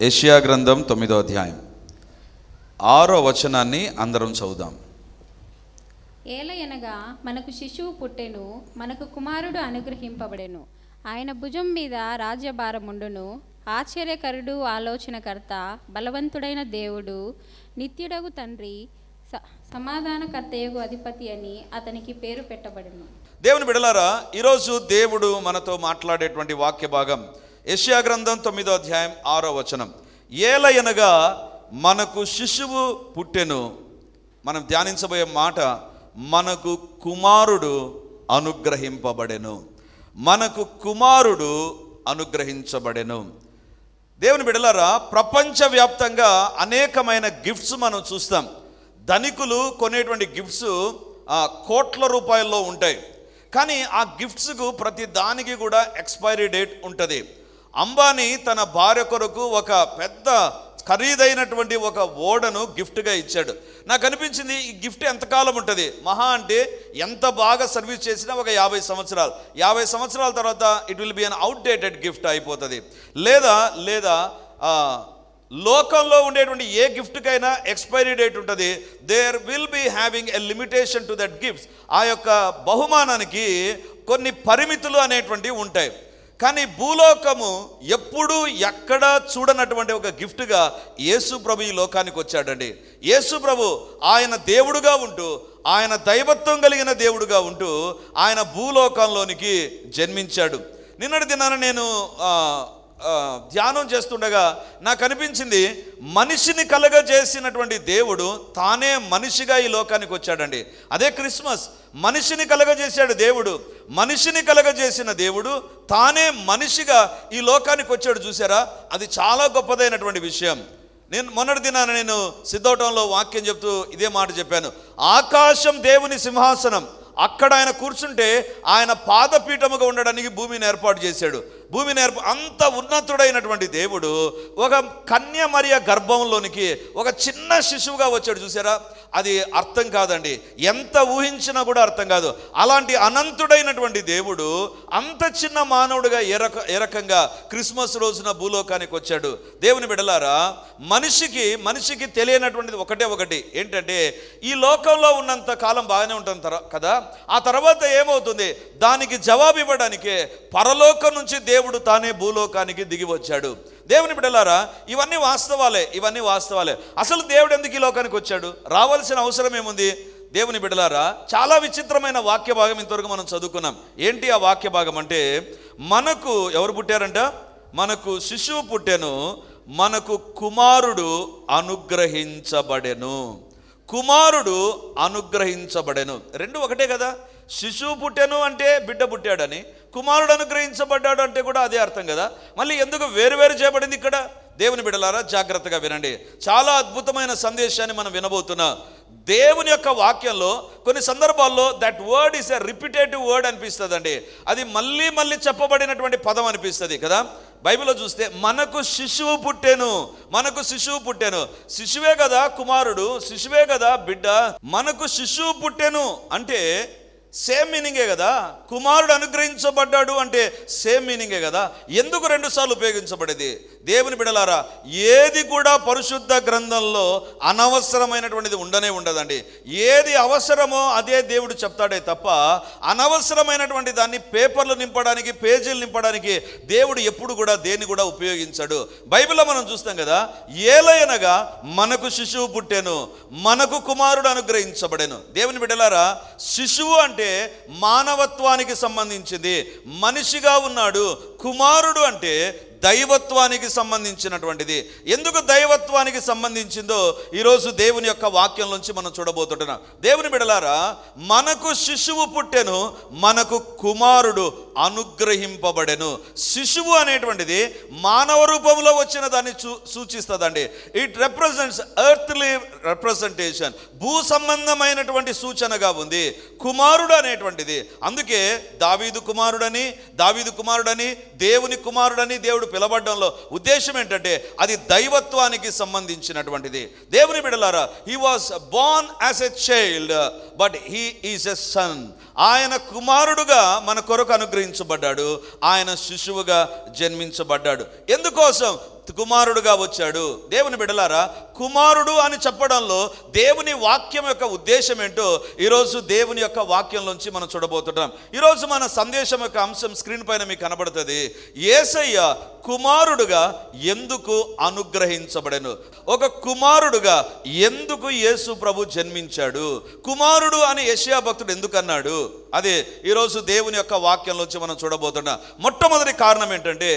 యెషయా గ్రంథం 9వ అధ్యాయం 6వ వచనాన్ని అందరం చదువుదాం. ఏలయనగా మనకు శిశువు పుట్టెను, మనకు కుమారుడు అనుగ్రహింపబడెను, ఆయన భుజం మీద రాజ్యభారముండును. ఆశ్చర్యకరుడు, ఆలోచనకర్త, బలవంతుడైన దేవుడు, నిత్యుడగు తండ్రి, సమాధానకర్తయగు అధిపతి అని అతనికి పేరు పెట్టబడెను. దేవుని బిడ్డలారా, ఈరోజు దేవుడు మనతో మాట్లాడేటువంటి వాక్య భాగం యెషయా గ్రంథం 9వ అధ్యాయం 6వ వచనం. ఏలయనగా మనకు శిశువు పుట్టెను. మనం ధ్యానించబోయే మాట, మనకు కుమారుడు అనుగ్రహింపబడెను. మనకు కుమారుడు అనుగ్రహించబడెను. దేవుని బిడ్డలారా, ప్రపంచవ్యాప్తంగా అనేకమైన గిఫ్ట్స్ మనం చూస్తాం. ధనికులు కొనేటువంటి గిఫ్ట్స్ కోట్ల రూపాయల్లో ఉంటాయి. కానీ ఆ గిఫ్ట్స్కు ప్రతి దానికి కూడా ఎక్స్పైరీ డేట్ ఉంటుంది. అంబానీ తన భార్య కొరకు ఒక పెద్ద ఖరీదైనటువంటి ఒక ఓడను గిఫ్ట్గా ఇచ్చాడు. నాకు అనిపించింది, ఈ గిఫ్ట్ ఎంతకాలం ఉంటుంది? మహా అంటే ఎంత బాగా సర్వీస్ చేసినా ఒక 50 సంవత్సరాలు. 50 సంవత్సరాల తర్వాత it will be an outdated gift అయిపోతుంది. లేదా లోకంలో ఉండేటువంటి ఏ గిఫ్ట్కైనా ఎక్స్పైరీ డేట్ ఉంటుంది. There will be having a limitation to that gifts. ఆ యొక్క బహుమానానికి కొన్ని పరిమితులు అనేటువంటివి ఉంటాయి. కానీ భూలోకము ఎప్పుడూ ఎక్కడా చూడనటువంటి ఒక గిఫ్ట్గా యేసు ప్రభు ఈ లోకానికి వచ్చాడండి. యేసు ప్రభు ఆయన దేవుడుగా ఉంటూ, ఆయన దైవత్వం కలిగిన దేవుడుగా ఉంటూ ఆయన భూలోకంలోనికి జన్మించాడు. నిన్నటి దినాన నేను ధ్యానం చేస్తుండగా నాకు అనిపించింది, మనిషిని కలగజేసినటువంటి దేవుడు తానే మనిషిగా ఈ లోకానికి వచ్చాడండి. అదే క్రిస్మస్. మనిషిని కలగజేశాడు దేవుడు. మనిషిని కలగజేసిన దేవుడు తానే మనిషిగా ఈ లోకానికి వచ్చాడు. చూసారా, అది చాలా గొప్పదైనటువంటి విషయం. నేను మొన్నటి దినాన నేను సిద్ధవటంలో వాక్యం చెప్తూ ఇదే మాట చెప్పాను. ఆకాశం దేవుని సింహాసనం, అక్కడ ఆయన కూర్చుంటే ఆయన పాదపీఠముగా ఉండడానికి భూమిని ఏర్పాటు చేశాడు. అంత ఉన్నతుడైనటువంటి దేవుడు ఒక కన్య మరియ గర్భంలోనికి ఒక చిన్న శిశువుగా వచ్చాడు. చూసారా, అది అర్థం కాదండి. ఎంత ఊహించినా కూడా అర్థం కాదు. అలాంటి అనంతుడైనటువంటి దేవుడు అంత చిన్న మానవుడిగా ఏ రకంగా క్రిస్మస్ రోజున భూలోకానికి వచ్చాడు. దేవుని బిడ్డలారా, మనిషికి తెలియనటువంటిది ఒకటి ఏంటంటే, ఈ లోకంలో ఉన్నంత కాలం బాగానే ఉంటుంది కదా, ఆ తర్వాత ఏమవుతుంది? దానికి జవాబు ఇవ్వడానికే పరలోకం నుంచి దేవుడు తానే భూలోకానికి దిగి వచ్చాడు. దేవుని బిడ్డలారా, ఇవన్నీ వాస్తవాలే. అసలు దేవుడు ఎందుకు ఈ లోకానికి వచ్చాడు? రావాల్సిన అవసరం ఏముంది? దేవుని బిడ్డలారా, చాలా విచిత్రమైన వాక్య భాగం ఇంతవరకు మనం చదువుకున్నాం. ఏంటి ఆ వాక్య భాగం అంటే, మనకు ఎవరు పుట్టారంట? మనకు శిశువు పుట్టెను, మనకు కుమారుడు అనుగ్రహించబడెను. కుమారుడు అనుగ్రహించబడెను. రెండు ఒకటే కదా. శిశువు పుట్టెను అంటే బిడ్డ పుట్టాడని, కుమారుడు అనుగ్రహించబడ్డాడు అంటే కూడా అదే అర్థం కదా. మళ్ళీ ఎందుకు వేరు చేయబడింది ఇక్కడ? దేవుని బిడ్డలారా, జాగ్రత్తగా వినండి. చాలా అద్భుతమైన సందేశాన్ని మనం వినబోతున్నాం. దేవుని యొక్క వాక్యంలో కొన్ని సందర్భాల్లో that word is a repetitive word అనిపిస్తుందండి. అది మళ్ళీ చెప్పబడినటువంటి పదం అనిపిస్తుంది కదా. బైబిల్లో చూస్తే మనకు శిశువు పుట్టెను. శిశువే కదా కుమారుడు, శిశువే కదా బిడ్డ. మనకు శిశువు పుట్టెను అంటే సేమ్ మీనింగే కదా. కుమారుడు అనుగ్రహించబడ్డాడు అంటే సేమ్ మీనింగే కదా. ఎందుకు 2 సార్లు ఉపయోగించబడేది? దేవుని బిడ్డలారా, ఏది కూడా పరిశుద్ధ గ్రంథంలో అనవసరమైనటువంటిది ఉండదండి. ఏది అవసరమో అదే దేవుడు చెప్తాడే తప్ప అనవసరమైనటువంటి దాన్ని పేపర్లు నింపడానికి, పేజీలు నింపడానికి దేవుడు ఎప్పుడు కూడా దేన్ని కూడా ఉపయోగించాడు. బైబిల్లో మనం చూస్తాం కదా, ఏలయనగా మనకు శిశువు పుట్టెను, మనకు కుమారుడు అనుగ్రహించబడెను. దేవుని బిడ్డలారా, శిశువు అంటే మానవత్వానికి సంబంధించింది, మనిషిగా ఉన్నాడు. కుమారుడు అంటే దైవత్వానికి సంబంధించినటువంటిది. ఎందుకు దైవత్వానికి సంబంధించిందో ఈరోజు దేవుని యొక్క వాక్యం నుంచి మనం చూడబోతుంటున్నాం. దేవుని బిడ్డలారా, మనకు శిశువు పుట్టెను, మనకు కుమారుడు అనుగ్రహింపబడెను. శిశువు అనేటువంటిది మానవ రూపంలో వచ్చిన దాన్ని సూచిస్తుందండి. ఇట్ రిప్రజెంట్స్ ఎర్త్లీ రిప్రజెంటేషన్, భూ సంబంధమైనటువంటి సూచనగా ఉంది. కుమారుడు అనేటువంటిది అందుకే దావీదు కుమారుడని దేవుని కుమారుడని దేవుడు పిలవడంలో ఉద్దేశం ఏంటంటే అది దైవత్వానికి సంబంధించినటువంటిది. దేవుని బిడ్డలారా, he was born as a child but he is a son. ఆయన కుమారుడుగా మన కొరకు అనుగ్రహించబడ్డాడు, ఆయన శిశువుగా జన్మించబడ్డాడు. ఎందుకోసం? కుమారుడుగా వచ్చాడు. దేవుని బిడ్డలారా, కుమారుడు అని చెప్పడంలో దేవుని వాక్యం యొక్క ఉద్దేశం ఏంటో ఈరోజు దేవుని యొక్క వాక్యంలోంచి మనం చూడబోతున్నాం. ఈరోజు మన సందేశం యొక్క అంశం స్క్రీన్ పైన మీకు కనబడుతుంది. యేసయ్య కుమారుడుగా ఎందుకు అనుగ్రహించబడెను? ఒక కుమారుడుగా ఎందుకు యేసు ప్రభు జన్మించాడు? కుమారుడు అని యెషయా భక్తుడు ఎందుకు అన్నాడు? అదే ఈరోజు దేవుని యొక్క వాక్యంలోంచి మనం చూడబోతున్నాం. మొట్టమొదటి కారణం ఏంటంటే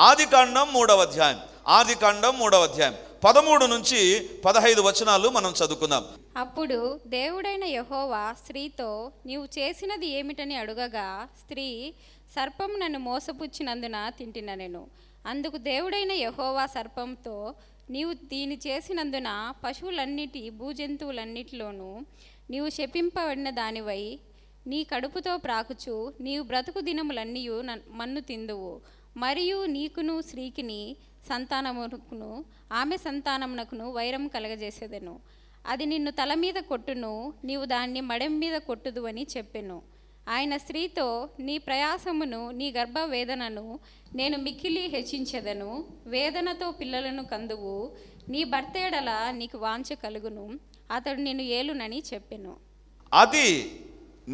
ఆదికాండం 3వ అధ్యాయం. ఆదికాండం 3వ అధ్యాయం 13 నుంచి 15 వచనాలు మనం చదువుకుందాం. అప్పుడు దేవుడైన యెహోవా స్త్రీతో, నీవు చేసినది ఏమిటని అడుగగా, స్త్రీ, సర్పం నన్ను మోసపుచ్చినందున తింటిననెను. అందుకు దేవుడైన యెహోవా సర్పంతో, నీవు దీని చేసినందున పశువులన్నిటి భూజంతువులన్నిటిలోనూ నీవు శపింపబడిన దానివై నీ కడుపుతో ప్రాకుచు నీవు బ్రతుకు దినములన్నీయు మన్ను తిందువు. మరియు నీకును స్త్రీకిని సంతానమునకును ఆమె సంతానమునకును వైరం కలగజేసేదెను. అది నిన్ను తల మీద కొట్టును, నీవు దాన్ని మడెం మీద కొట్టుదు అని చెప్పెను. ఆయన స్త్రీతో, నీ ప్రయాసమును నీ గర్భ వేదనను నేను మిక్కిలి హెచ్చించెదను. వేదనతో పిల్లలను కందువు. నీ భర్త ఎడల నీకు వాంఛ కలుగును, అతడు నిన్ను ఏలునని చెప్పెను. అది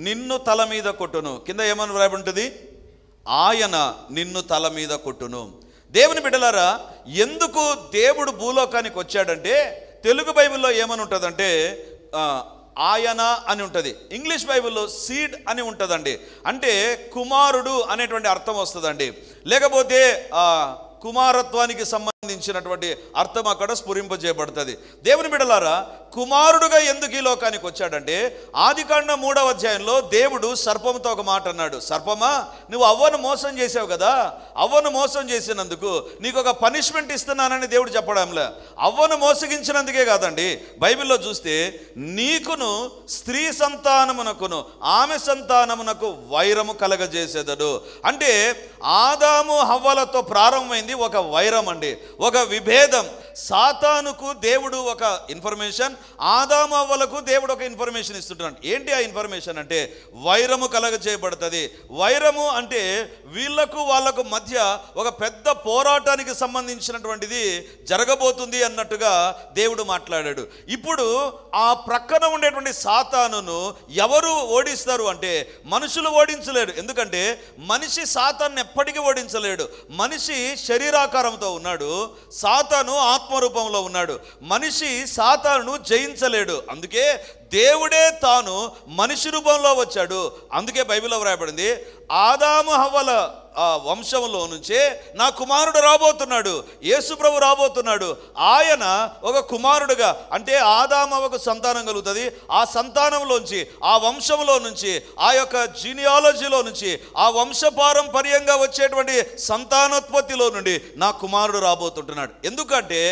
నిన్ను తల మీద కొట్టును. కింద ఏమని వ్రాయబడి ఉంటుంది? ఆయన నిన్ను తల మీద కొట్టును. దేవుని బిడ్డలారా, ఎందుకు దేవుడు భూలోకానికి వచ్చాడంటే తెలుగు బైబిల్లో ఏమని ఉంటుందంటే ఆయన అని ఉంటుంది. ఇంగ్లీష్ బైబిల్లో సీడ్ అని ఉంటుందండి. అంటే కుమారుడు అనేటువంటి అర్థం వస్తుందండి. లేకపోతే కుమారత్వానికి సంబంధించినటువంటి అర్థం అక్కడ స్ఫురింపజేయబడుతుంది. దేవుని బిడ్డలారా, కుమారుడుగా ఎందుకు ఈ లోకానికి వచ్చాడంటే ఆదికాండం 3వ అధ్యాయంలో దేవుడు సర్పంతో ఒక మాట అన్నాడు. సర్పమా, నువ్వు అవ్వను మోసం చేసావు కదా, అవ్వను మోసం చేసినందుకు నీకు ఒక పనిష్మెంట్ ఇస్తున్నానని దేవుడు చెప్పడంలే. అవ్వను మోసగించినందుకే కాదండి, బైబిల్లో చూస్తే నీకును స్త్రీ సంతానమునకును ఆమె సంతానమునకు వైరము కలగజేసేదడు. అంటే ఆదాము హవ్వలతో ప్రారంభమైంది ఒక వైరం అండి, ఒక విభేదం. సాతానుకు దేవుడు ఒక ఇన్ఫర్మేషన్, ఆదాము హవ్వలకు దేవుడు ఒక ఇన్ఫర్మేషన్ ఇస్తుంటాడు. ఏంటి ఆ ఇన్ఫర్మేషన్ అంటే వైరము కలగ చేయబడుతుంది. వైరము అంటే వీళ్లకు వాళ్లకు మధ్య ఒక పెద్ద పోరాటానికి సంబంధించినటువంటిది జరగబోతుంది అన్నట్టుగా దేవుడు మాట్లాడాడు. ఇప్పుడు ఆ ప్రక్కన ఉండేటువంటి సాతానును ఎవరు ఓడిస్తారు అంటే మనుషులు ఓడించలేడు. ఎందుకంటే మనిషి సాతాను ఎప్పటికీ ఓడించలేడు. మనిషి శరీరాకారంతో ఉన్నాడు, సాతాను ఆత్మరూపంలో ఉన్నాడు. మనిషి సాతానును జయించలేడు. అందుకే దేవుడే తాను మనిషి రూపంలో వచ్చాడు. అందుకే బైబిల్లో వ్రాయబడింది, ఆదాము హవ్వల వంశంలో నుంచే నా కుమారుడు రాబోతున్నాడు, యేసు ప్రభు రాబోతున్నాడు. ఆయన ఒక కుమారుడుగా, అంటే ఆదాము హవ్వకు సంతానం కలుగుతుంది. ఆ సంతానంలోంచి, ఆ వంశంలో నుంచి, ఆ యొక్క జీనియాలజీలో నుంచి, ఆ వంశపారంపర్యంగా వచ్చేటువంటి సంతానోత్పత్తిలో నుండి నా కుమారుడు రాబోతుంటున్నాడు. ఎందుకంటే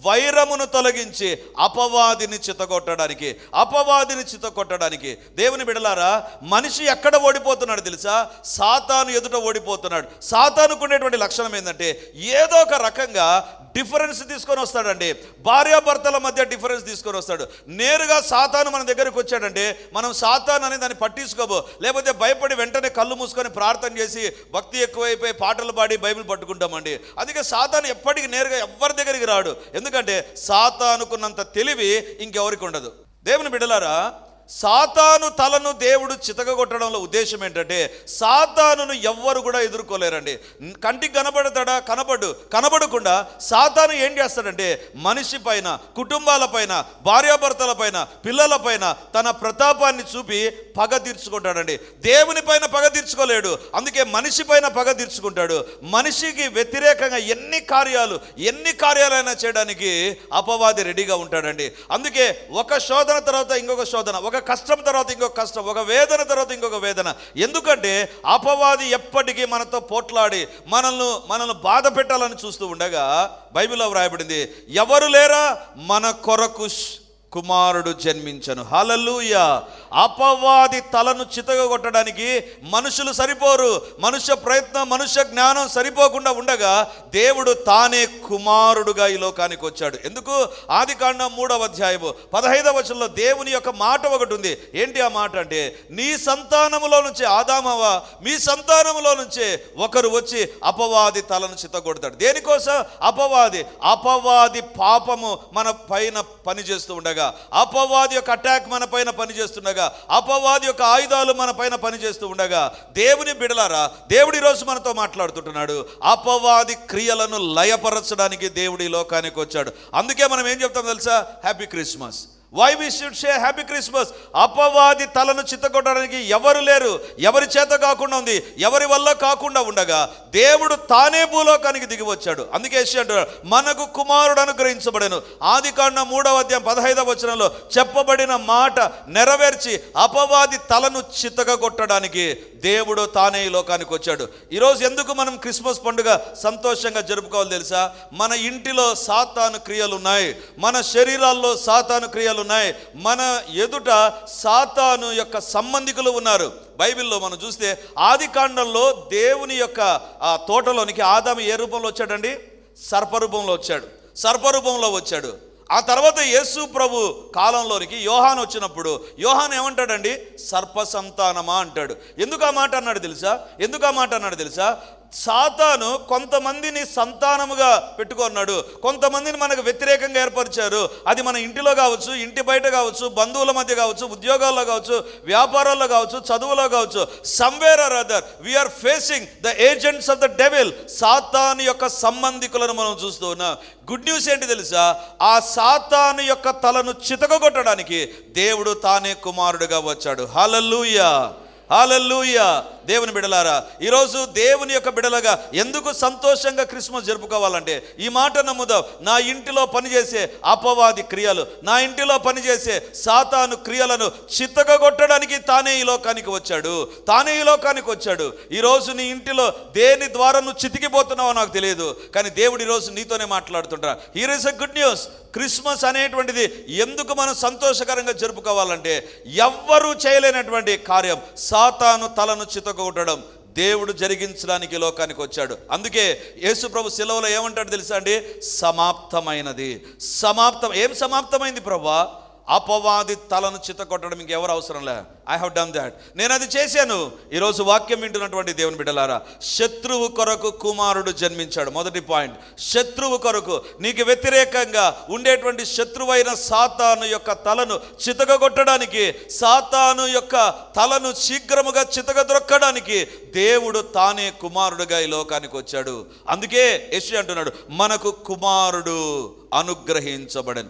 వైరమును తొలగించి అపవాదిని చితకొట్టడానికి. దేవుని బిడ్డలారా, మనిషి ఎక్కడ ఓడిపోతున్నాడు తెలుసా? సాతాను ఎదుట ఓడిపోతున్నాడు. సాతానుకు ఉండేటువంటి లక్షణం ఏంటంటే ఏదో ఒక రకంగా డిఫరెన్స్ తీసుకొని వస్తాడండి. భార్యాభర్తల మధ్య డిఫరెన్స్ తీసుకొని వస్తాడు. నేరుగా సాతాను మన దగ్గరికి వచ్చాడంటే మనం సాతాను అని దాన్ని పట్టించుకోబో, లేకపోతే భయపడి వెంటనే కళ్ళు మూసుకొని ప్రార్థన చేసి భక్తి ఎక్కువైపోయి పాటలు పాడి బైబిల్ పట్టుకుంటామండి. అందుకే సాతాను ఎప్పటికీ నేరుగా ఎవరి దగ్గరికి రాడు. ఎందుకంటే సాతానుకున్నంత తెలివి ఇంకెవరికి ఉండదు. దేవుని బిడ్డలారా, సాతాను తలను దేవుడు చితకగొట్టడంలో ఉద్దేశం ఏంటంటే సాతానును ఎవ్వరు కూడా ఎదుర్కోలేరండి. కంటికి కనబడతాడా? కనబడకుండా సాతాను ఏం చేస్తాడంటే మనిషి పైన, కుటుంబాల పైన, భార్యాభర్తల పైన, పిల్లల పైన తన ప్రతాపాన్ని చూపి పగ తీర్చుకుంటాడండి. దేవుని పైన పగ తీర్చుకోలేడు. అందుకే మనిషి పైన పగ తీర్చుకుంటాడు. మనిషికి వ్యతిరేకంగా ఎన్ని కార్యాలైనా చేయడానికి అపవాది రెడీగా ఉంటాడండి. అందుకే ఒక శోధన తర్వాత ఇంకొక శోధన, ఒక కష్టం తర్వాత ఇంకొక కష్టం, ఒక వేదన తర్వాత ఇంకొక వేదన. ఎందుకంటే అపవాది ఎప్పటికీ మనతో పోట్లాడి మనల్ని బాధ పెట్టాలని చూస్తూ ఉండగా బైబిల్లో వ్రాయబడింది, ఎవరు లేరా మన కొరకు కుమారుడు జన్మించను. హల్లెలూయా. అపవాది తలను చితగొట్టడానికి మనుషులు సరిపోరు, మనుష్య ప్రయత్నం, మనుష్య జ్ఞానం సరిపోకుండా ఉండగా దేవుడు తానే కుమారుడుగా ఈ లోకానికి వచ్చాడు. ఎందుకు? ఆదికాండం 3వ అధ్యాయము 15వ వచనంలో దేవుని యొక్క మాట ఒకటి ఉంది. ఏంటి ఆ మాట అంటే, నీ సంతానములో నుంచి, ఆదామవ మీ సంతానములో నుంచే ఒకరు వచ్చి అపవాది తలను చితగొడతాడు. దేనికోసం? అపవాది పాపము మన పైన పనిచేస్తూ ఉండగా, అపవాది యొక్క అటాక్ మన పైన పనిచేస్తుండగా, అపవాది యొక్క ఆయుధాలు మన పైన పనిచేస్తూ ఉండగా, దేవుని బిడలారా, దేవుడు ఈరోజు మనతో మాట్లాడుతుంటున్నాడు. అపవాది క్రియలను లయపరచడానికి దేవుడు ఈ లోకానికి వచ్చాడు. అందుకే మనం ఏం చెప్తాం తెలుసా? Happy Christmas. Why we should say happy Christmas? అపవాది తలను చిత్తగొట్టడానికి ఎవరు లేరు, ఎవరి చేత కాకుండా ఉంది, ఎవరి వల్ల కాకుండా ఉండగా దేవుడు తానే భూలోకానికి దిగి వచ్చాడు. అందుకే యేసు అంటాడు, మనకు కుమారుడు అనుగ్రహించబడెను. ఆదికాండం 3వ అధ్యాయం 15వ వచనంలో చెప్పబడిన మాట నెరవేర్చి అపవాది తలను చితగొట్టడానికి దేవుడు తానే ఈ లోకానికి వచ్చాడు. ఈరోజు ఎందుకు మనం క్రిస్మస్ పండుగ సంతోషంగా జరుపుకోవాలి తెలుసా? మన ఇంటిలో సాతాను క్రియలు ఉన్నాయి, మన శరీరాల్లో సాతాను క్రియలు ఉన్నాయి, మన ఎదుట సాతాను యొక్క సంబంధికులు ఉన్నారు. బైబిల్లో మనం చూస్తే ఆదికాండంలో దేవుని యొక్క ఆ తోటలోనికి ఆదాము ఏ రూపంలో వచ్చాడండి? సర్పరూపంలో వచ్చాడు. ఆ తర్వాత యేసు ప్రభు కాలంలోనికి యోహాను వచ్చినప్పుడు యోహాను ఏమంటాడండి? సర్ప సంతానమా అంటాడు. ఎందుకు ఆ మాట అన్నాడు తెలుసా? సాతాను కొంతమందిని సంతానముగా పెట్టుకున్నాడు, కొంతమందిని మనకు వ్యతిరేకంగా ఏర్పరిచారు. అది మన ఇంటిలో కావచ్చు, ఇంటి బయట కావచ్చు, బంధువుల మధ్య కావచ్చు, ఉద్యోగాల్లో కావచ్చు, వ్యాపారాల్లో కావచ్చు, చదువులో కావచ్చు. Somewhere or other we're facing the agents of the devil. సాతాను యొక్క సంబంధికులను మనం చూస్తూ ఉన్నాం. గుడ్ న్యూస్ ఏంటి తెలుసా? ఆ సాతాను యొక్క తలను చితగొట్టడానికి దేవుడు తానే కుమారుడుగా వచ్చాడు. హల్లెలూయా, హల్లెలూయా. దేవుని బిడలారా, ఈరోజు దేవుని యొక్క బిడలగా ఎందుకు సంతోషంగా క్రిస్మస్ జరుపుకోవాలంటే ఈ మాట నమ్ముదాం. నా ఇంటిలో పనిచేసే అపవాది క్రియలు, నా ఇంటిలో పనిచేసే సాతాను క్రియలను చితగొట్టడానికి తానే ఈ లోకానికి వచ్చాడు. ఈరోజు నీ ఇంటిలో దేని ద్వారా నువ్వు చితికిపోతున్నావో నాకు తెలియదు, కానీ దేవుడు ఈరోజు నీతోనే మాట్లాడుతుంటా. Here is a good news. Christmas అనేటువంటిది ఎందుకు మనం సంతోషకరంగా జరుపుకోవాలంటే, ఎవ్వరూ చేయలేనటువంటి కార్యం సాతాను తలను చితగొట్టడం దేవుడు జరిగించడానికి లోకానికి వచ్చాడు. అందుకే యేసు ప్రభు శిలువలో ఏమంటాడు తెలుసా అండి? సమాప్తమైనది. ఏం సమాప్తమైంది ప్రభువా? అపవాది తలను చితగొట్టడం ఇంకెవరు అవసరం లే. I have done that. నేను అది చేశాను. ఈరోజు వాక్యం వింటున్నటువంటి దేవుని బిడ్డలారా, శత్రువు కొరకు కుమారుడు జన్మించాడు. మొదటి పాయింట్, శత్రువు కొరకు, నీకు వ్యతిరేకంగా ఉండేటువంటి శత్రువైన సాతాను యొక్క తలను చితగొట్టడానికి, సాతాను యొక్క తలను శీఘ్రముగా చితగదొక్కడానికి దేవుడు తానే కుమారుడుగా ఈ లోకానికి వచ్చాడు. అందుకే యేసు అంటున్నాడు, మనకు కుమారుడు అనుగ్రహించబడెను.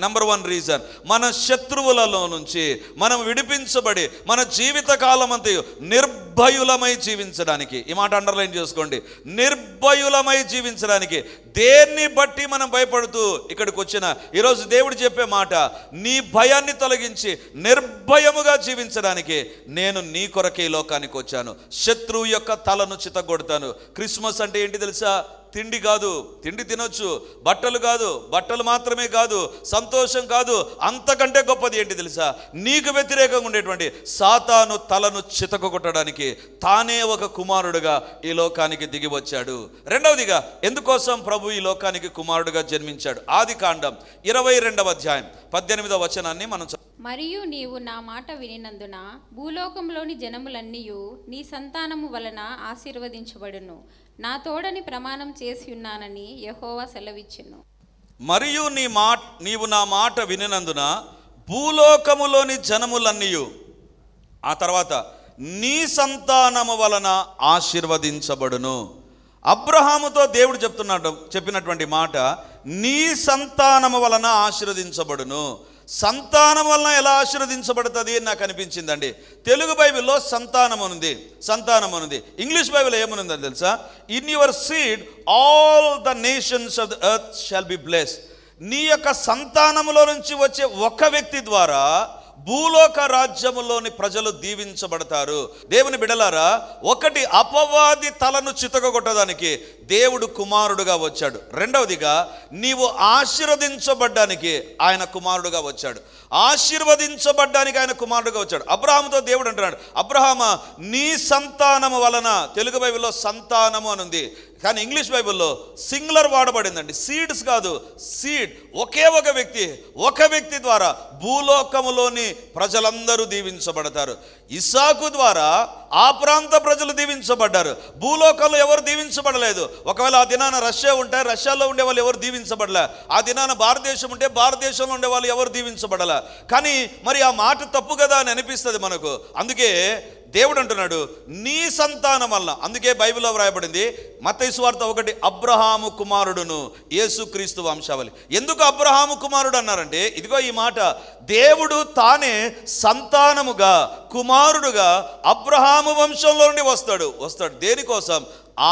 నంబర్ 1 రీజన్, మన శత్రువులలో నుంచి మనం విడిపించబడి మన జీవిత కాలం అంతా నిర్భయులమై జీవించడానికి. ఈ మాట అండర్లైన్ చేసుకోండి. నిర్భయులమై జీవించడానికి. దేన్ని బట్టి మనం భయపడుతూ ఇక్కడికి వచ్చిన ఈరోజు దేవుడు చెప్పే మాట, నీ భయాన్ని తొలగించి నిర్భయముగా జీవించడానికి నేను నీ కొరకే లోకానికి వచ్చాను. శత్రువు యొక్క తలను చితగొడతాను. క్రిస్మస్ అంటే ఏంటి తెలుసా? తిండి కాదు, తిండి తినొచ్చు, బట్టలు కాదు, బట్టలు మాత్రమే కాదు, సంతోషం కాదు, అంతకంటే గొప్పది ఏంటి తెలుసా? నీకు వ్యతిరేకంగా ఉండేటువంటి సాతాను తలను చితగొట్టడానికి తానే ఒక కుమారుడుగా ఈ లోకానికి దిగి వచ్చాడు. రెండవదిగా, ఎందుకోసం ప్రభు ఈ లోకానికి కుమారుడుగా జన్మించాడు? ఆదికాండం 22వ అధ్యాయం 18వ వచనాన్ని మనం మరియు నీవు నా మాట వినినందున భూలోకంలోని జనములన్నీయు నీ సంతానము వలన ఆశీర్వదించబడును. నా తోడని ప్రమాణం చేసి ఉన్నానని యెహోవా సెలవిచ్చెను. మరియు నీవు నా మాట వినినందున భూలోకములోని జనములన్నీయు, ఆ తర్వాత నీ సంతానము వలన ఆశీర్వదించబడును. అబ్రహాముతో దేవుడు చెప్పినటువంటి మాట, నీ సంతానము వలన ఆశీర్వదించబడును. సంతానం వలన ఎలా ఆశీర్వదించబడుతుంది అని నాకు అనిపించిందండి. తెలుగు బైబిల్లో సంతానం ఉంది. ఇంగ్లీష్ బైబిల్లో ఏమనుందని తెలుసా? In your seed all the nations of the earth shall be blessed. నీ యొక్క సంతానములో నుంచి వచ్చే ఒక వ్యక్తి ద్వారా భూలోక రాజ్యములోని ప్రజలు దీవించబడతారు. దేవుని బిడ్డలారా, ఒకటి అపవాది తలను చితకగొట్టడానికి దేవుడు కుమారుడుగా వచ్చాడు. రెండవదిగా నీవు ఆశీర్వదించబడ్డానికి ఆయన కుమారుడుగా వచ్చాడు. ఆశీర్వదించబడ్డానికి ఆయన కుమారుడుగా వచ్చాడు. అబ్రహాముతో దేవుడు అంటున్నాడు, అబ్రహామా నీ సంతానము వలన, తెలుగు బైబిల్లో సంతానము అని ఉంది, కానీ ఇంగ్లీష్ బైబిల్లో సింగులర్ వాడబడిందండి, సీడ్స్ కాదు, సీడ్. ఒకే ఒక వ్యక్తి ద్వారా భూలోకములోని ప్రజలందరూ దీవించబడతారు. ఇస్సాకు ద్వారా ఆ ప్రాంత ప్రజలు దీవించబడ్డారు. భూలోకంలో ఎవరు దీవించబడలేదు. ఒకవేళ ఆ దినాన రష్యా ఉంటే రష్యాలో ఉండే వాళ్ళు ఎవరు దీవించబడలే. ఆ దినాన భారతదేశం ఉంటే భారతదేశంలో ఉండే వాళ్ళు ఎవరు దీవించబడలే. కానీ మరి ఆ మాట తప్పు కదా అని అనిపిస్తుంది మనకు. అందుకే దేవుడు అంటున్నాడు నీ సంతానం వల్ల. అందుకే బైబిల్లో వ్రాయబడింది మత్తయి సువార్త 1, అబ్రహాము కుమారుడును యేసుక్రీస్తు వంశావళి. ఎందుకు అబ్రహాము కుమారుడు అన్నారంటే, ఇదిగో ఈ మాట, దేవుడు తానే సంతానముగా కుమారుడుగా అబ్రహాము వంశంలో నుండి వస్తాడు. దేనికోసం?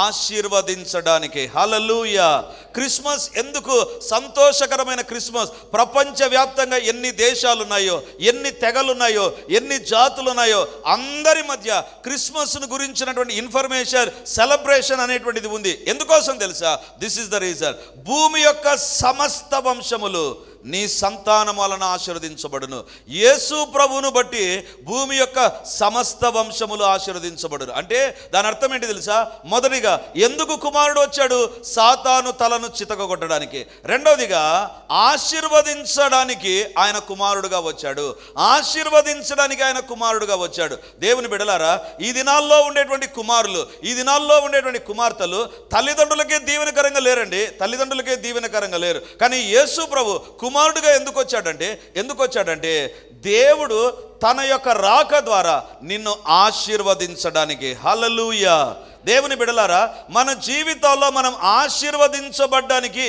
ఆశీర్వదించడానికి. హల్లెలూయా. క్రిస్మస్ ఎందుకు సంతోషకరమైన క్రిస్మస్? ప్రపంచవ్యాప్తంగా ఎన్ని దేశాలున్నాయో, ఎన్ని తెగలున్నాయో, ఎన్ని జాతులున్నాయో, అందరి మధ్య క్రిస్మస్ను గురించినటువంటి ఇన్ఫర్మేషన్, సెలబ్రేషన్ అనేటువంటిది ఉంది. ఎందుకోసం తెలుసా? This is the reason. భూమి యొక్క సమస్త వంశములు నీ సంతానం వలన ఆశీర్వదించబడును. యేసు ప్రభువును బట్టి భూమి యొక్క సమస్త వంశములు ఆశీర్వదించబడును. అంటే దాని అర్థం ఏంటి తెలుసా? మొదటిగా ఎందుకు కుమారుడు వచ్చాడు? సాతాను తలను చితకగొట్టడానికి. రెండవదిగా ఆశీర్వదించడానికి ఆయన కుమారుడుగా వచ్చాడు. దేవుని బిడ్డలారా, ఈ దినాల్లో ఉండేటువంటి కుమారులు, ఈ దినాల్లో ఉండేటువంటి కుమార్తెలు తల్లిదండ్రులకే దీవెనకరంగా లేరు. కానీ యేసు ప్రభు కుమారుడుగా ఎందుకు వచ్చాడంటే దేవుడు తన యొక్క రాక ద్వారా నిన్ను ఆశీర్వదించడానికి. హల్లెలూయా. దేవుని బిడ్డలారా, మన జీవితాల్లో మనం ఆశీర్వదించబడ్డానికి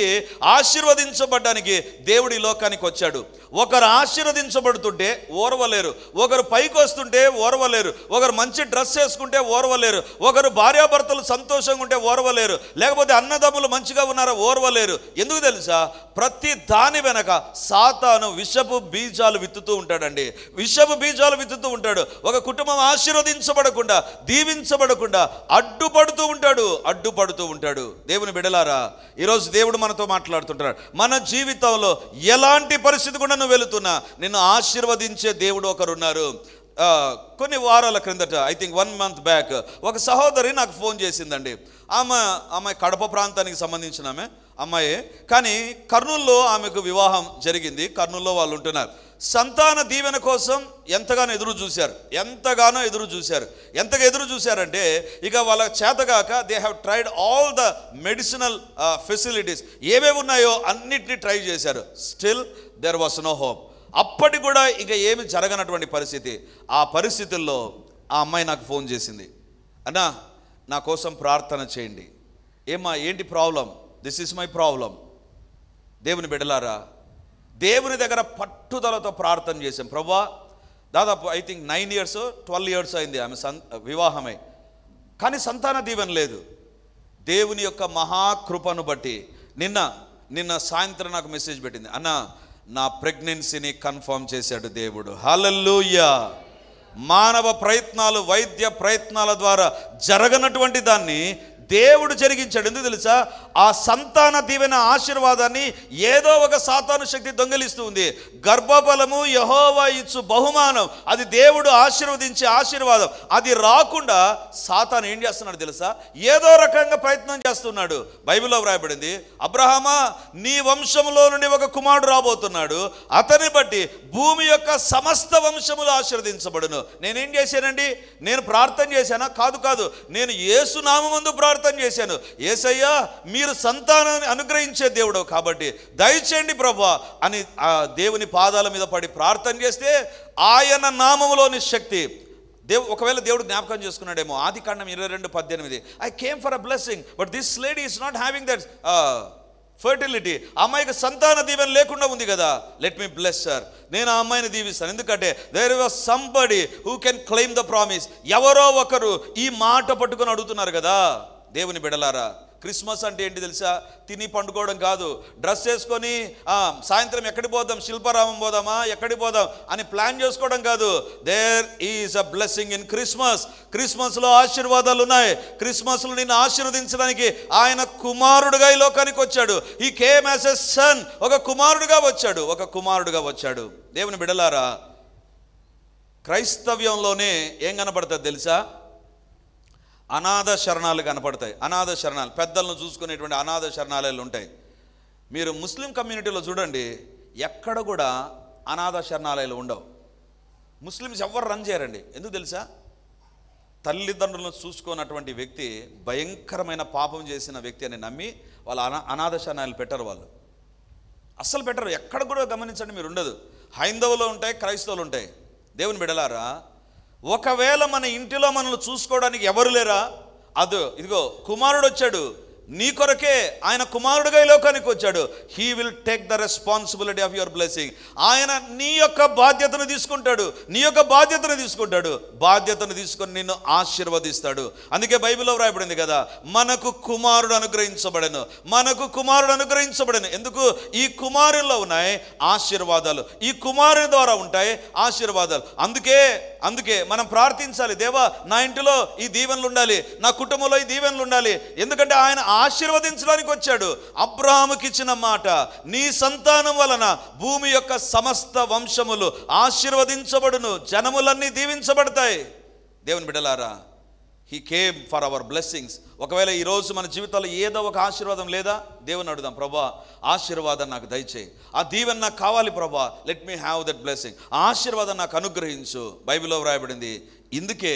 దేవుడి లోకానికి వచ్చాడు. ఒకరు ఆశీర్వదించబడుతుంటే ఓర్వలేరు, ఒకరు పైకి వస్తుంటే ఓర్వలేరు, ఒకరు మంచి డ్రెస్ వేసుకుంటే ఓర్వలేరు, ఒకరు భార్యాభర్తలు సంతోషంగా ఉంటే ఓర్వలేరు, లేకపోతే అన్నదమ్ములు మంచిగా ఉన్నారో ఓర్వలేరు. ఎందుకు తెలుసా? ప్రతి దాని వెనక సాతాను విషపు బీజాలు విత్తుతూ ఉంటాడండి. ఒక కుటుంబం ఆశీర్వదించబడకుండా, దీవించబడకుండా అడ్డుపడుతూ ఉంటాడు. దేవుని బిడ్డలారా, ఈరోజు దేవుడు మనతో మాట్లాడుతుంటాడు. మన జీవితంలో ఎలాంటి పరిస్థితి కూడా నువ్వు వెళుతున్నా నిన్ను ఆశీర్వదించే దేవుడు ఒకరున్నారు. కొన్ని వారాల క్రిందట, ఐ థింక్ 1 month బ్యాక్, ఒక సహోదరి నాకు ఫోన్ చేసిందండి. ఆమె కడప ప్రాంతానికి సంబంధించిన అమ్మాయి, కానీ కర్నూలులో ఆమెకు వివాహం జరిగింది. కర్నూలులో వాళ్ళు ఉంటున్నారు. సంతాన దీవెన కోసం ఎంతగానో ఎదురు చూశారంటే ఇక వాళ్ళ చేతగాక they have tried all the medicinal facilities ఏవేవి ఉన్నాయో అన్నిటినీ ట్రై చేశారు. Still there was no hope. అప్పటి కూడా ఇక ఏమి జరగనటువంటి పరిస్థితి. ఆ పరిస్థితుల్లో ఆ అమ్మాయి నాకు ఫోన్ చేసింది, అన్నా నా కోసం ప్రార్థన చేయండి. ఏంటి problem? This is my problem. దేవుని బిడ్డలారా, దేవుని దగ్గర పట్టుదలతో ప్రార్థన చేశాం. ప్రభువా, దాదాపు ఐ థింక్ 9 years 12 years అయింది ఆమె వివాహమై, కానీ సంతాన దీవెన లేదు. దేవుని యొక్క మహాకృపను బట్టి నిన్న సాయంత్రం నాకు మెసేజ్ పెట్టింది, అన్న నా ప్రెగ్నెన్సీని కన్ఫర్మ్ చేశాడు దేవుడు. హల్లెలూయా. మానవ ప్రయత్నాలు, వైద్య ప్రయత్నాల ద్వారా జరగనటువంటి దాన్ని దేవుడు జరిగించాడు. ఎందుకు తెలుసా? ఆ సంతాన దీవెన ఆశీర్వాదాన్ని ఏదో ఒక సాతాను శక్తి దొంగిలిస్తూ ఉంది. గర్భఫలము యెహోవా ఇచ్చు బహుమానం, అది దేవుడు ఆశీర్వదించే ఆశీర్వాదం. అది రాకుండా సాతాను ఏం చేస్తున్నాడు తెలుసా? ఏదో రకంగా ప్రయత్నం చేస్తున్నాడు. బైబిల్లో వ్రాయబడింది, అబ్రహామా నీ వంశంలో నుండి ఒక కుమారుడు రాబోతున్నాడు, అతని బట్టి భూమి యొక్క సమస్త వంశములు ఆశీర్వదించబడును. నేనేం చేశానండి? నేను ప్రార్థన చేశానా? కాదు, నేను యేసు నామమందు ప్రార్థన చేశాను. యేసయ్యా, మీరు సంతానాన్ని అనుగ్రహించే దేవుడు కాబట్టి దయచేయండి ప్రభువా అని ఆ దేవుని పాదాల మీద పడి ప్రార్థన చేస్తే ఆయన నామములోని శక్తి ఒకవేళ దేవుడు జ్ఞాపకం చేసుకున్నాడేమో. ఆదికాండం 22:18, I came for a blessing but this lady is not having that fertility. అమ్మాయికి సంతాన దీవెన లేకుండా ఉంది కదా, లెట్ మీ బ్లెస్ హర్. నేను ఆ అమ్మాయిని దీవిస్తాను. ఎందుకంటే there was somebody who can claim the promise. ఎవరో ఒకరు ఈ మాట పట్టుకొని అడుగుతున్నారు కదా. దేవుని బిడ్డలారా, క్రిస్మస్ అంటే ఏంటి తెలుసా? తిని పండుకోవడం కాదు, డ్రెస్ వేసుకొని సాయంత్రం ఎక్కడికి పోదాం, శిల్పారామం పోదామా, ఎక్కడికి పోదాం అని ప్లాన్ చేసుకోవడం కాదు. There is a blessing in Christmas. క్రిస్మస్లో ఆశీర్వాదాలు ఉన్నాయి. క్రిస్మస్లో నిన్ను ఆశీర్వదించడానికి ఆయన కుమారుడుగా ఈ లోకానికి వచ్చాడు. He came as a son. ఒక కుమారుడుగా వచ్చాడు. దేవుని బిడ్డలారా, క్రైస్తవ్యంలోనే ఏం కనపడుతుంది తెలుసా? అనాథ శరణాలు కనపడతాయి. అనాథ శరణాలు, పెద్దలను చూసుకునేటువంటి అనాథ శరణాలయాలు ఉంటాయి. మీరు ముస్లిం కమ్యూనిటీలో చూడండి, ఎక్కడ కూడా అనాథ శరణాలయాలు ఉండవు. ముస్లిమ్స్ ఎవరు రన్ చేయరండి. ఎందుకు తెలుసా? తల్లిదండ్రులను చూసుకున్నటువంటి వ్యక్తి భయంకరమైన పాపం చేసిన వ్యక్తి అని నమ్మి వాళ్ళ అనాథ శరణాలయాలు పెట్టరు. వాళ్ళు అస్సలు పెట్టరు. ఎక్కడ కూడా గమనించండి, మీరు ఉండదు. హైందవులు ఉంటాయి, క్రైస్తవులు ఉంటాయి. దేవుని బిడలారా, ఒకవేళ మన ఇంటిలో మనల్ని చూసుకోవడానికి ఎవరు లేరా? ఇదిగో కుమారుడు వచ్చాడు, నీ కొరకే ఆయన కుమారుడుగా ఈ లోకానికి వచ్చాడు. He will take the responsibility of your blessing. ఆయన నీ యొక్క బాధ్యతను తీసుకుంటాడు. బాధ్యతను తీసుకొని నిన్ను ఆశీర్వదిస్తాడు. అందుకే బైబిల్లో వ్రాయబడింది కదా, మనకు కుమారుడు అనుగ్రహించబడను. ఎందుకు? ఈ కుమారుల్లో ఉన్నాయి ఆశీర్వాదాలు, ఈ కుమారుని ద్వారా ఉంటాయి ఆశీర్వాదాలు. అందుకే మనం ప్రార్థించాలి, దేవా నా ఇంటిలో ఈ దీవెనలు ఉండాలి, నా కుటుంబంలో ఈ దీవెనలు ఉండాలి. ఎందుకంటే ఆయన ఆశీర్వదించడానికి వచ్చాడు. అబ్రాహాముకి ఇచ్చిన మాట, నీ సంతానం వలన భూమి యొక్క సమస్త వంశములు ఆశీర్వదించబడును, జనములన్నీ దీవించబడతాయి. దేవుని బిడ్డలారా, he came for our blessings. ఒకవేళ ఈరోజు మన జీవితంలో ఏదో ఒక ఆశీర్వాదం లేదా, దేవుని అడుగుదాం, ప్రభా ఆశీర్వాదం నాకు దయచేయి, ఆ దీవెన నాకు కావాలి ప్రభా, let me have that blessing. ఆశీర్వాదం నాకు అనుగ్రహించు. బైబిల్లో వ్రాయబడింది, ఇందుకే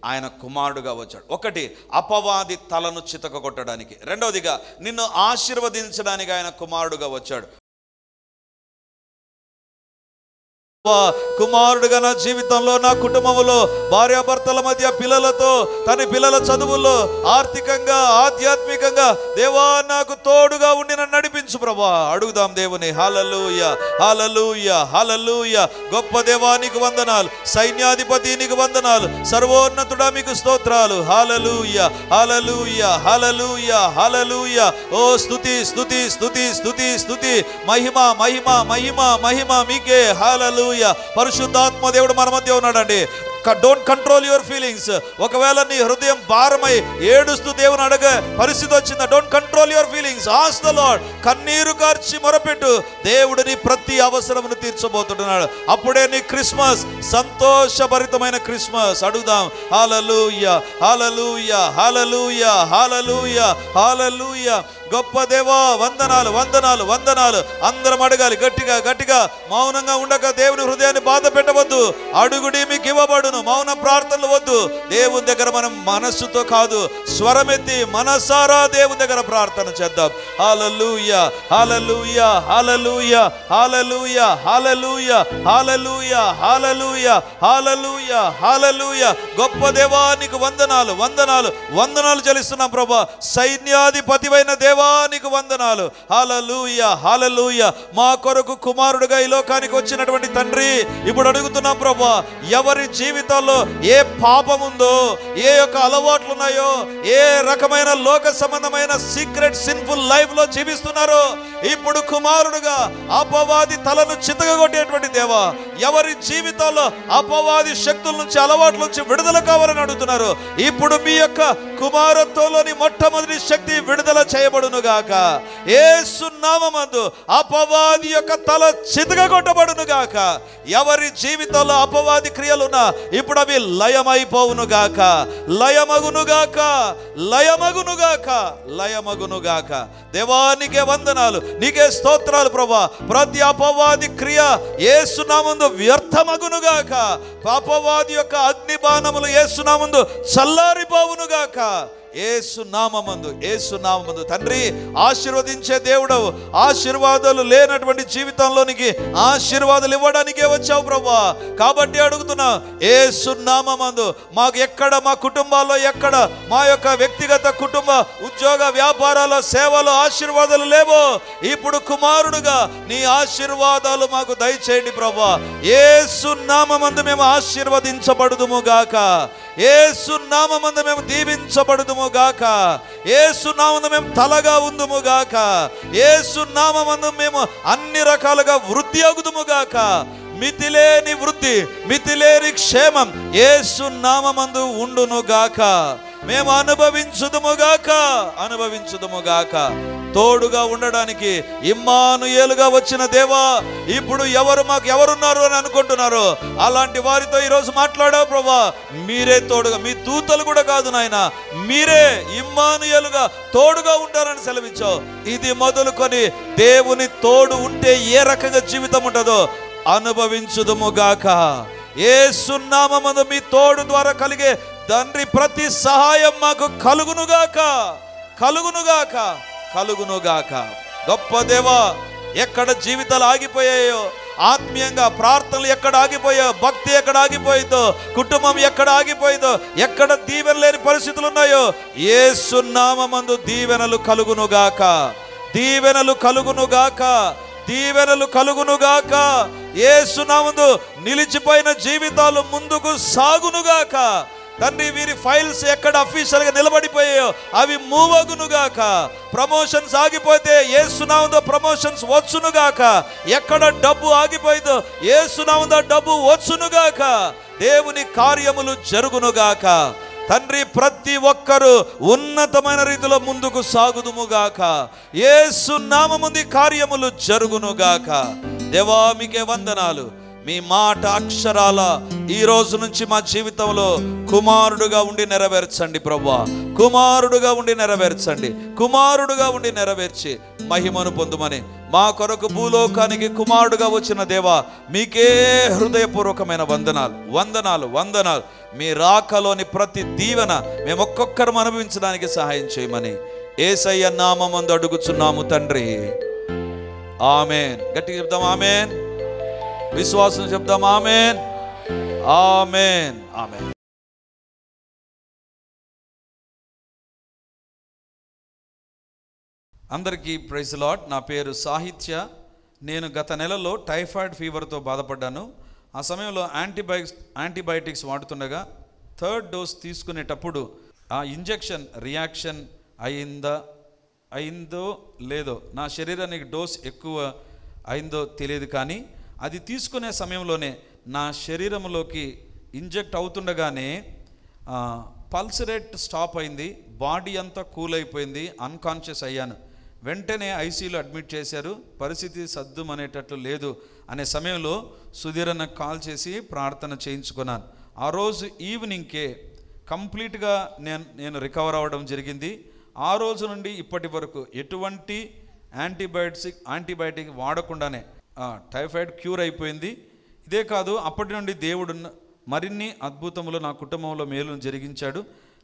ఆయన కుమారుడుగా వచ్చాడు. ఒకటి, అపవాది తలను చితకగొట్టడానికి. రెండవదిగా, నిన్ను ఆశీర్వదించడానికి ఆయన కుమారుడుగా వచ్చాడు. కుమారుడుగా నా జీవితంలో, నా కుటుంబంలో, భార్యాభర్తల మధ్య, పిల్లలతో, తన పిల్లల చదువుల్లో, ఆర్థికంగా, ఆధ్యాత్మికంగా దేవా నాకు తోడుగా ఉండి నన్ను నడిపించు ప్రభా. అడుగుదాం దేవుని. హల్లెలూయా, హల్లెలూయా, హల్లెలూయా. గొప్ప దేవా నీకు వందనాలు, సైన్యాధిపతి నీకు వందనాలు, సర్వోన్నతుడా మీకు స్తోత్రాలు. హల్లెలూయా, హల్లెలూయా, హల్లెలూయా, హల్లెలూయా. ఓ స్తుతి స్తుతి స్తుతి స్తుతి స్తుతి, మహిమ మహిమ మహిమ మహిమ మీకే. హల్లెలూయా. పరిశుద్ధాత్మ దేవుడు మన మధ్య ఉన్నాడండి. Don't control your feelings. ఒకవేళ నీ హృదయం భారమై ఏడుస్తూ దేవుని అడగే పరిస్థితి వచ్చిందా, don't control your feelings. Ask the lord. కన్నీరు కార్చి మొరపెట్టు. దేవుడు నీ ప్రతి అవసరమును తీర్చబోతున్నాడు. అప్పుడే నీ క్రిస్మస్ సంతోషభరితమైన క్రిస్మస్. అడుగుదాం. హల్లెలూయా, హల్లెలూయా, హల్లెలూయా, హల్లెలూయా, హల్లెలూయా. గొప్ప దేవా వందనాలు, వందనాలు, వందనాలు. అందరం అడగాలి గట్టిగా గట్టిగా. మౌనంగా ఉండక దేవుని హృదయాన్ని బాధ పెట్టవద్దు. అడుగుడి మీకు ఇవ్వబడును. మౌన ప్రార్థనలు వద్దు. దేవుని దగ్గర మనం మనస్సుతో కాదు, స్వరమెత్తి మనసారా దేవుని దగ్గర ప్రార్థన చేద్దాం. హల్లెలూయా, హల్లెలూయా, హల్లెలూయా, హల్లెలూయా, హల్లెలూయా, హల్లెలూయా, హల్లెలూయా, హల్లెలూయా, హల్లెలూయా. గొప్ప దేవానికి వందనాలు, వందనాలు, వందనాలు చెల్లిస్తున్నాం ప్రభా. సైన్యాధిపతివైన దేవానికి వందనాలు. హల్లెలూయా, హల్లెలూయా. మా కొరకు కుమారుడుగా ఈ లోకానికి వచ్చినటువంటి తండ్రి, ఇప్పుడు అడుగుతున్నాం ప్రభా, ఎవరి జీవితాల్లో ఏ పాపం ఉందో, ఏ యొక్క అలవాట్లు ఉన్నాయో, ఏ రకమైన లోక సంబంధమైన సీక్రెట్ సిన్ఫుల్ లైఫ్ లో జీవిస్తున్నారో, ఇప్పుడు కుమారుడుగా అపవాది తలను చితగొట్టేటువంటి దేవా, ఎవరి జీవితాల్లో అపవాది శక్తుల నుంచి, అలవాట్ల నుంచి విడుదల కావాలని అడుగుతున్నారు, ఇప్పుడు మీ యొక్క కుమారత్వంలోని మొట్టమొదటి శక్తి విడుదల చేయబడును గాక. యేసు నామమందు అపవాది యొక్క తల చితగొట్టబడును గాక. ఎవరి జీవితంలో అపవాది క్రియలున్నా ఇప్పుడు అవి లయమైపోవును గాక, లయమగును గాక, లయమగును గాక, లయమగును గాక. దేవానికే వందనాలు, నీకే స్తోత్రాలు ప్రభా. ప్రతి అపవాది క్రియ యేసు నామమున వ్యర్థమగును గాక. అపవాది యొక్క అగ్ని బాణములు యేసు నామమున చల్లారిపోవును గాక. యేసు నామమందు, యేసు నామమందు. తండ్రి, ఆశీర్వదించే దేవుడవు. ఆశీర్వాదాలు లేనటువంటి జీవితంలోనికి ఆశీర్వాదాలు ఇవ్వడానికే వచ్చావు ప్రభా. కాబట్టి అడుగుతున్నా, యేసు నామమందు మాకు ఎక్కడ, మా కుటుంబాల్లో ఎక్కడ, మా యొక్క వ్యక్తిగత కుటుంబ ఉద్యోగ వ్యాపారాల సేవలో ఆశీర్వాదాలు లేవో, ఇప్పుడు కుమారుడుగా నీ ఆశీర్వాదాలు మాకు దయచేయండి ప్రభా. యేసు నామమందు మేము ఆశీర్వదించబడుదుము గాక. యేసు నామమందు మేము దీవించబడుదుము గాక. యేసు నామమున మేము తలగా ఉందుముగాక, యేసు నామమున మేము అన్ని రకాలుగా వృద్ధి అగుదుముగాక. మితిలేని వృద్ధి, మితిలేని క్షేమం యేసు నామమందు ఉండునుగాక. మేము అనుభవించుదుముగాక. తోడుగా ఉండడానికి ఇమ్మానుయేలుగా వచ్చిన దేవా, ఇప్పుడు మాకు ఎవరున్నారు అని అనుకుంటున్నారు, అలాంటి వారితో ఈరోజు మాట్లాడావు ప్రభా. మీరే తోడుగా, మీ దూతలు కూడా కాదు నాయన, మీరే ఇమ్మానుయేలుగా తోడుగా ఉంటారని సెలవిచ్చావు. ఇది మొదలుకొని దేవుని తోడు ఉంటే ఏ రకంగా జీవితం ఉంటుందో అనుభవించుదుముగాక. యేసు నామమున మీ తోడు ద్వారా కలిగే తండ్రి ప్రతి సహాయం మాకు కలుగునుగాక. గొప్ప దేవా, ఎక్కడ జీవితాలు ఆగిపోయాయో, ఆత్మీయంగా ప్రార్థనలు ఎక్కడ ఆగిపోయాయో, భక్తి ఎక్కడ ఆగిపోయిందో, కుటుంబం ఎక్కడ ఆగిపోయిందో, ఎక్కడ దీవెన లేని పరిస్థితులు ఉన్నాయో, యేసు నామమందు దీవెనలు కలుగునుగాక. యేసు నామమున నిలిచిపోయిన జీవితాలు ముందుకు సాగునుగాక. తండ్రి, వీరి ఫైల్స్ ఎక్కడ అఫీషియల్గా నిలబడిపోయాయో అవి మూవ్ అగునుగాక. ప్రమోషన్స్ ఆగిపోతే యేసు నామమున ప్రమోషన్స్ వచ్చునుగాక. ఎక్కడ డబ్బు ఆగిపోయిందో యేసు నామమున డబ్బు వచ్చునుగాక. దేవుని కార్యములు జరుగునుగాక. తండ్రి, ప్రతి ఒక్కరూ ఉన్నతమైన రీతిలో ముందుకు సాగుదుముగాక. యేసు నామమున కార్యములు జరుగునుగాక. దేవా, మీకే వందనాలు. మీ మాట అక్షరాల ఈ రోజు నుంచి మా జీవితంలో కుమారుడుగా ఉండి నెరవేర్చండి ప్రభువా. కుమారుడుగా ఉండి నెరవేర్చి మహిమను పొందుమని మా కొరకు భూలోకానికి కుమారుడుగా వచ్చిన దేవా, మీకే హృదయపూర్వకమైన వందనాలు. మీ రాకలోని ప్రతి దీవెన మేము ఒక్కొక్కరు అనుభవించడానికి సహాయం చేయమని యేసయ్య నామమందు అడుగుచున్నాము తండ్రి. ఆమేన్. గట్టిగా చెప్దాం ఆమేన్. విశ్వాసం చెప్దాం ఆమేన్. అందరికీ ప్రైజ్ లార్డ్. నా పేరు సాహిత్య. నేను గత నెలలో టైఫాయిడ్ ఫీవర్తో బాధపడ్డాను. ఆ సమయంలో యాంటీబయాటిక్స్ వాడుతుండగా 3rd డోస్ తీసుకునేటప్పుడు ఆ ఇంజెక్షన్ రియాక్షన్ అయిందో లేదో, నా శరీరానికి డోస్ ఎక్కువ అయిందో తెలియదు, కానీ అది తీసుకునే సమయంలోనే నా శరీరంలోకి ఇంజెక్ట్ అవుతుండగానే పల్స్ రేట్ స్టాప్ అయింది, బాడీ అంతా కూల్ అయిపోయింది, అన్కాన్షియస్ అయ్యాను. వెంటనే ఐసీయూలో అడ్మిట్ చేశారు. పరిస్థితి సద్దుమనేటట్లు లేదు అనే సమయంలో సుధీరన్న కాల్ చేసి ప్రార్థన చేయించుకున్నాను. ఆ రోజు ఈవినింగ్కే కంప్లీట్గా నేను రికవర్ అవ్వడం జరిగింది. ఆ రోజు నుండి ఇప్పటి వరకు ఎటువంటి యాంటీబయాటిక్ వాడకుండానే టైఫాయిడ్ క్యూర్ అయిపోయింది. ఇదే కాదు, అప్పటి నుండి దేవుడు మరిన్ని అద్భుతములు నా కుటుంబంలో మేలును జరిగించాడు.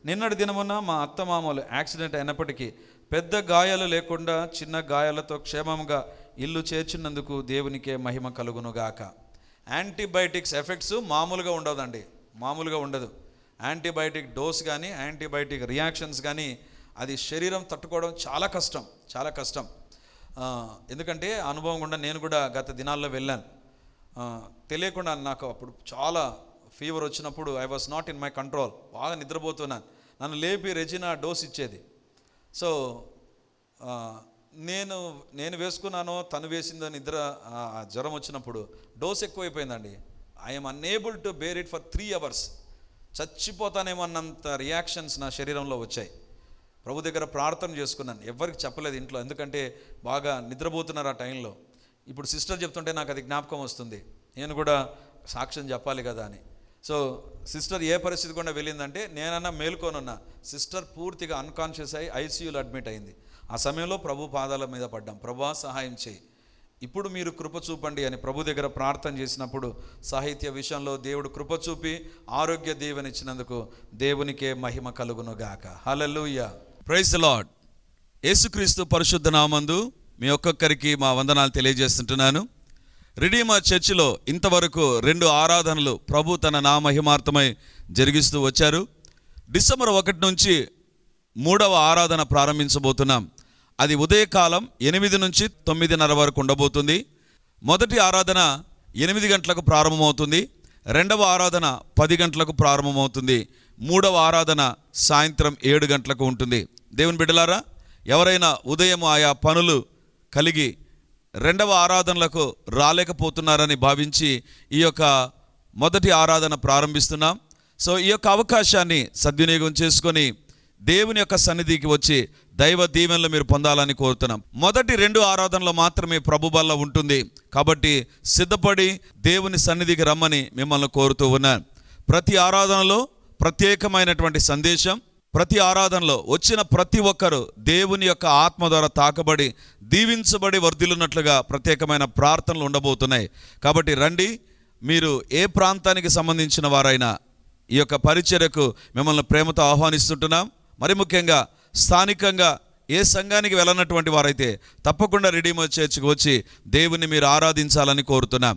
నిన్నటి దినమున మా అత్తమామలు యాక్సిడెంట్ అయినప్పటికీ పెద్ద గాయాలు లేకుండా చిన్న గాయాలతో క్షేమంగా ఇల్లు చేర్చినందుకు దేవునికే మహిమ కలుగునుగాక. యాంటీబయాటిక్స్ ఎఫెక్ట్స్ మామూలుగా ఉండదు. యాంటీబయాటిక్ డోస్ కానీ యాంటీబయాటిక్ రియాక్షన్స్ కానీ అది శరీరం తట్టుకోవడం చాలా కష్టం. ఎందుకంటే అనుభవం గుండా నేను కూడా గత దినాల్లో వెళ్ళాను. తెలియకుండా నాకు అప్పుడు చాలా ఫీవర్ వచ్చినప్పుడు I was not in my control. బాగా నిద్రపోతున్నాను. నన్ను లేపి రెజినా డోస్ ఇచ్చేది. సో నేను వేసుకున్నానో తను వేసిందో నిద్ర జ్వరం వచ్చినప్పుడు డోస్ ఎక్కువైపోయిందండి. I'm unable to bear it for 3 hours. చచ్చిపోతానేమన్నంత రియాక్షన్స్ నా శరీరంలో వచ్చాయి. ప్రభు దగ్గర ప్రార్థన చేసుకున్నాను, ఎవరికి చెప్పలేదు ఇంట్లో, ఎందుకంటే బాగా నిద్రపోతున్నారు ఆ టైంలో. ఇప్పుడు సిస్టర్ చెప్తుంటే నాకు అది జ్ఞాపకం వస్తుంది, నేను కూడా సాక్ష్యం చెప్పాలి కదా అని. సో సిస్టర్ ఏ పరిస్థితి కూడా వెళ్ళిందంటే నేనన్నా మేల్కొనున్నా, సిస్టర్ పూర్తిగా అన్కాన్షియస్ అయ్యి ఐసీయూలో అడ్మిట్ అయింది. ఆ సమయంలో ప్రభు పాదాల మీద పడ్డాం, ప్రభా సహాయం చేయి, ఇప్పుడు మీరు కృప చూపండి అని ప్రభు దగ్గర ప్రార్థన చేసినప్పుడు సాహిత్య విషయంలో దేవుడు కృప చూపి ఆరోగ్య దీవెనిచ్చినందుకు దేవునికే మహిమ కలుగునుగాక. హల్లెలూయా, ప్రైజ్ ది లార్డ్. యేసుక్రీస్తు పరిశుద్ధ నామందు మీ ఒక్కొక్కరికి మా వందనాలు తెలియజేస్తుంటున్నాను. రిడీమర్ చర్చిలో ఇంతవరకు 2 ఆరాధనలు ప్రభు తన నామహిమార్థమై జరిగిస్తూ వచ్చారు. డిసెంబర్ 1 నుంచి 3వ ఆరాధన ప్రారంభించబోతున్నాం. అది ఉదయకాలం 8 నుంచి 9:30 వరకు ఉండబోతుంది. మొదటి ఆరాధన 8 గంటలకు ప్రారంభమవుతుంది. 2వ ఆరాధన 10 గంటలకు ప్రారంభమవుతుంది. 3వ ఆరాధన సాయంత్రం 7 గంటలకు ఉంటుంది. దేవుని బిడ్డలారా, ఎవరైనా ఉదయం ఆయా పనులు కలిగి రెండవ ఆరాధనలకు రాలేకపోతున్నారని భావించి ఈ యొక్క మొదటి ఆరాధన ప్రారంభిస్తున్నాం. సో ఈ యొక్క అవకాశాన్ని సద్వినియోగం చేసుకొని దేవుని యొక్క సన్నిధికి వచ్చి దైవ దీవెనలు మీరు పొందాలని కోరుతున్నాం. మొదటి 2 ఆరాధనలు మాత్రమే ప్రభు బల్ల ఉంటుంది కాబట్టి సిద్ధపడి దేవుని సన్నిధికి రమ్మని మిమ్మల్ని కోరుతూ ఉన్నాను. ప్రతి ఆరాధనలో ప్రత్యేకమైనటువంటి సందేశం, ప్రతి ఆరాధనలో వచ్చిన ప్రతి ఒక్కరూ దేవుని యొక్క ఆత్మ ద్వారా తాకబడి దీవించబడి వర్ధిల్లున్నట్లుగా ప్రత్యేకమైన ప్రార్థనలు ఉండబోతున్నాయి. కాబట్టి రండి. మీరు ఏ ప్రాంతానికి సంబంధించిన వారైనా ఈ యొక్క పరిచర్యకు మిమ్మల్ని ప్రేమతో ఆహ్వానిస్తుంటున్నాం. మరి ముఖ్యంగా స్థానికంగా ఏ సంఘానికి వెళ్ళనటువంటి వారైతే తప్పకుండా రిడీమర్ చర్చ్కి వచ్చి దేవుని మీరు ఆరాధించాలని కోరుతున్నాం.